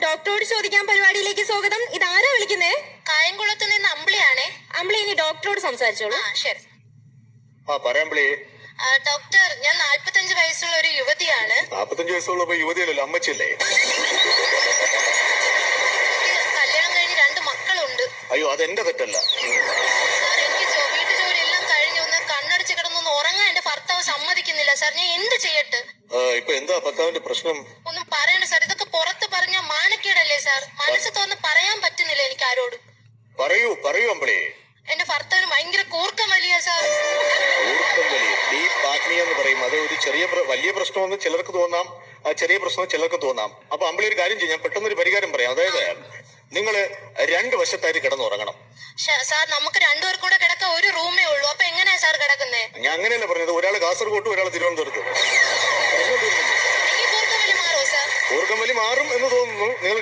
ഡോക്ടറോട് ചോദിക്കാൻ പരിപാടിയിലേക്ക് സ്വാഗതം. ഇതാരാ വിളിക്കുന്നേ? കായംകുളത്ത് നിന്ന് അമ്പിളിയാണേ. അമ്പിളി ഇനി ഡോക്ടറോട് സംസാരിച്ചോളൂ. ശരി. പറയാമ്പിളി. ഡോക്ടർ, ഞാൻ 45 വയസ്സുള്ള ഒരു യുവതിയാണ്. 45 വയസ്സുള്ള യുവതിയല്ലോ, അമ്മച്ചില്ലേ? കല്യാണം കഴിഞ്ഞ് 2 മക്കളുണ്ട്. അയ്യോ, അതെന്റെ തെറ്റല്ല. സാർ, എനിക്ക് വീട്ടു ജോലി എല്ലാം കഴിഞ്ഞു ഒന്ന് കണ്ണടിച്ച് കിടന്നൊന്ന് ഉറങ്ങാൻ എന്റെ ഭർത്താവ് സമ്മതിക്കുന്നില്ല സാർ. ഞാൻ എന്ത് ചെയ്യട്ടെ? ഇപ്പൊ എന്താ ഭർത്താവിന്റെ പ്രശ്നം? ഒന്നും പറയണ്ട സാർ. ഇതൊക്കെ പുറത്ത് പറഞ്ഞ മാനക്കേടല്ലേ സാർ? മനസ്സ് തോന്നുന്നു പറയാൻ പറ്റുന്നില്ല എനിക്ക് ആരോടും. പറയൂ അമ്പിളി. എന്റെ ഭർത്താവിന് ഭയങ്കര കൂർക്കം വലിയ സാർ. കൂർക്കം വലി, ഡീപ് ആഗ്നിയ എന്ന് പറയും. അത് ഒരു വലിയ പ്രശ്നമെന്ന് ചിലർക്ക് തോന്നാം, ചെറിയ പ്രശ്നം ചിലർക്ക് തോന്നാം. അപ്പൊ അമ്പിളി ഒരു കാര്യം ചെയ്യാം, പെട്ടെന്നൊരു പരിഹാരം പറയാം. അതായത് നിങ്ങള് 2 വശത്തായിട്ട് കിടന്നുറങ്ങണം. സാർ, നമുക്ക് 2 പേർ കൂടെ കിടക്കാൻ ഒരു റൂമേ ഉള്ളൂ. അപ്പൊ എങ്ങനെയാ സാർ കിടക്കുന്നേ? ഞാൻ അങ്ങനെയല്ല പറഞ്ഞത്. ഒരാൾ കാസർഗോട്ടും ഒരാൾ തിരുവനന്തപുരത്തും. ഈ കൂർക്കം വലി മാറോ സാർ? കൂർക്കം വലി മാറും എന്ന് തോന്നുന്നു. നിങ്ങൾ